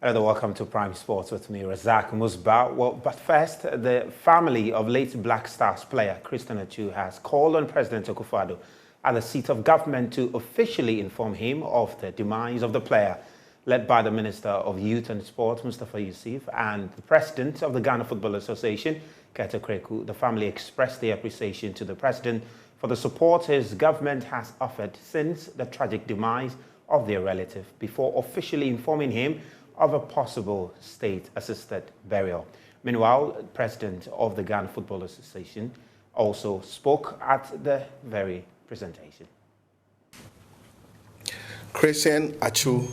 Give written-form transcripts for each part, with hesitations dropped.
Another welcome to Prime Sports with me, Razak Musbau. Well, but first, the family of late Black Stars player Christian Atsu has called on President Akufo Addo at the seat of government to officially inform him of the demise of the player, led by the Minister of Youth and Sport, Mustafa Yusuf, and the President of the Ghana Football Association, Keta Kreku. The family expressed their appreciation to the President for the support his government has offered since the tragic demise of their relative, before officially informing him of a possible state-assisted burial. Meanwhile, the President of the Ghana Football Association also spoke at the very presentation. Christian Atsu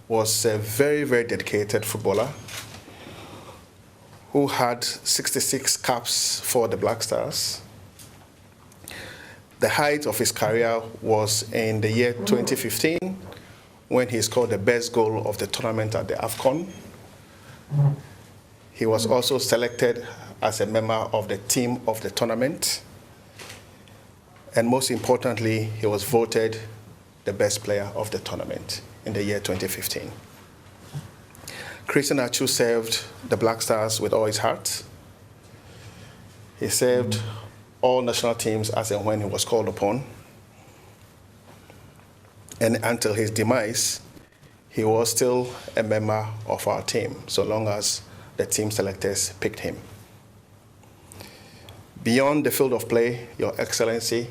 was a very, very dedicated footballer who had 66 caps for the Black Stars. The height of his career was in the year 2015, when he scored the best goal of the tournament at the AFCON. He was also selected as a member of the team of the tournament. And most importantly, he was voted the best player of the tournament in the year 2015. Christian Atsu served the Black Stars with all his heart. He served all national teams as and when he was called upon. And until his demise, he was still a member of our team, so long as the team selectors picked him. Beyond the field of play, Your Excellency,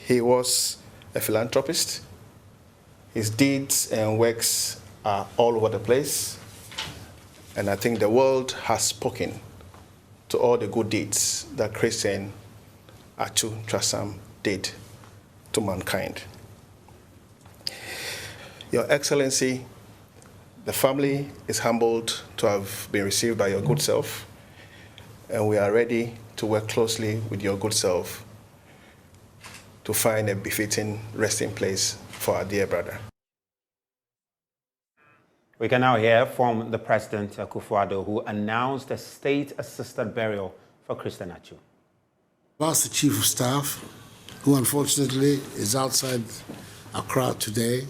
he was a philanthropist. His deeds and works are all over the place. And I think the world has spoken to all the good deeds that Christian Atsu Trasam did to mankind. Your Excellency, the family is humbled to have been received by your good self, and we are ready to work closely with your good self to find a befitting resting place for our dear brother. We can now hear from the President, Akufo Addo, who announced a state-assisted burial for Christian Atsu. I asked the Chief of Staff, who unfortunately is outside Accra today,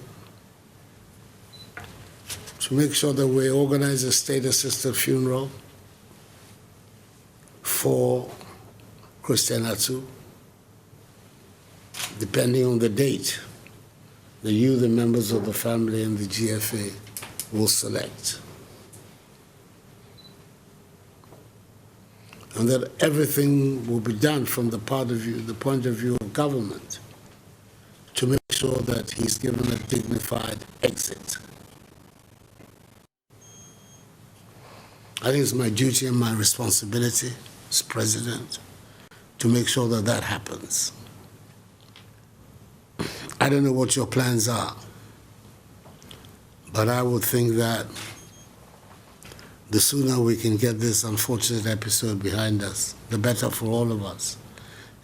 to make sure that we organize a state-assisted funeral for Christian Atsu, depending on the date that you, the members of the family and the GFA, will select. And that everything will be done from the point of view of government to make sure that he's given a dignified exit. I think it's my duty and my responsibility as president to make sure that that happens. I don't know what your plans are, but I would think that the sooner we can get this unfortunate episode behind us, the better for all of us,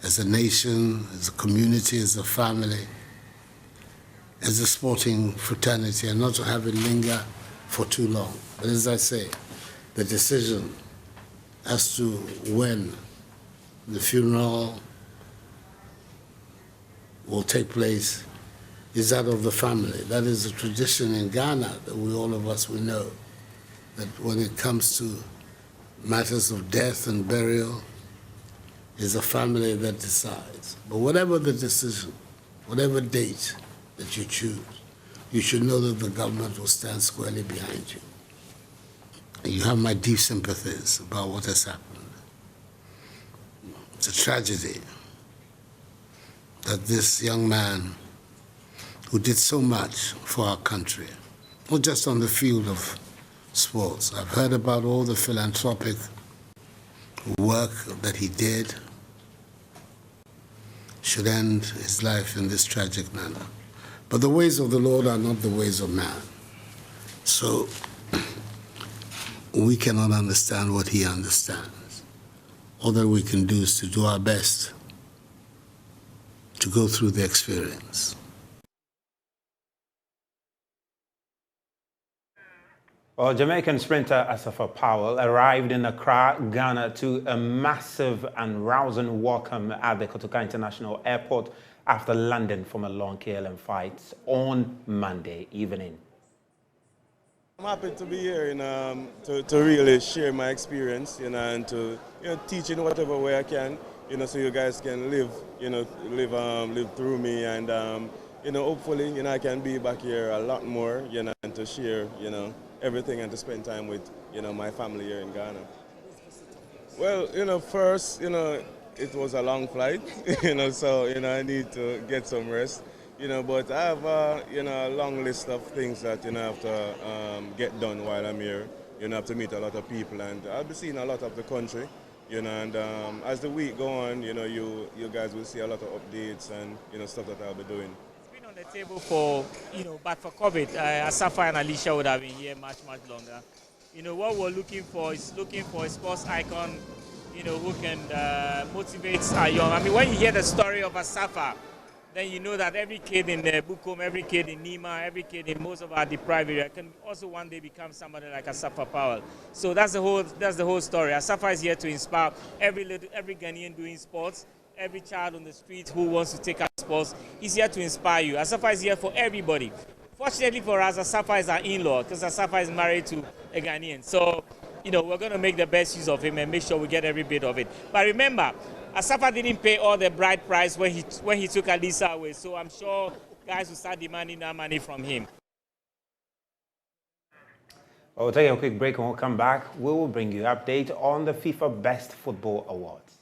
as a nation, as a community, as a family, as a sporting fraternity, and not to have it linger for too long. But as I say, the decision as to when the funeral will take place is that of the family. That is a tradition in Ghana that all of us know, that when it comes to matters of death and burial, it's a family that decides. But whatever the decision, whatever date that you choose, you should know that the government will stand squarely behind you. And you have my deep sympathies about what has happened. It's a tragedy that this young man who did so much for our country, not just on the field of sports. I've heard about all the philanthropic work that he did, should end his life in this tragic manner. But the ways of the Lord are not the ways of man. So we cannot understand what he understands. All that we can do is to do our best to go through the experience. Well, Jamaican sprinter Akufo Powell arrived in Accra, Ghana, to a massive and rousing welcome at the Kotoka International Airport after landing from a long KLM flight on Monday evening. I'm happy to be here and to really share my experience, and to teach in whatever way I can, so you guys can live through me, and hopefully I can be back here a lot more, and to share everything and to spend time with my family here in Ghana. Well, first it was a long flight, so I need to get some rest. But I have a long list of things that I have to get done while I'm here. I have to meet a lot of people, and I'll be seeing a lot of the country. And as the week go on, you guys will see a lot of updates and stuff that I'll be doing. It's been on the table for but for Gov't, Asafa and Alicia would have been here much longer. What we're looking for is a sports icon, who can motivate our young. I mean, when you hear the story of Asafa, then you know that every kid in Bukom, every kid in Nima, every kid in most of our deprived area can also one day become somebody like Asafa Powell. So that's the whole story. Asafa is here to inspire every Ghanaian doing sports, every child on the street who wants to take up sports. He's here to inspire you. Asafa is here for everybody. Fortunately for us, Asafa is our in-law because Asafa is married to a Ghanaian. So, we're going to make the best use of him and make sure we get every bit of it. But remember, Asafa didn't pay all the bride price when he took Alisa away. So I'm sure guys will start demanding that money from him. We'll take a quick break and we'll come back. We will bring you an update on the FIFA Best Football Awards.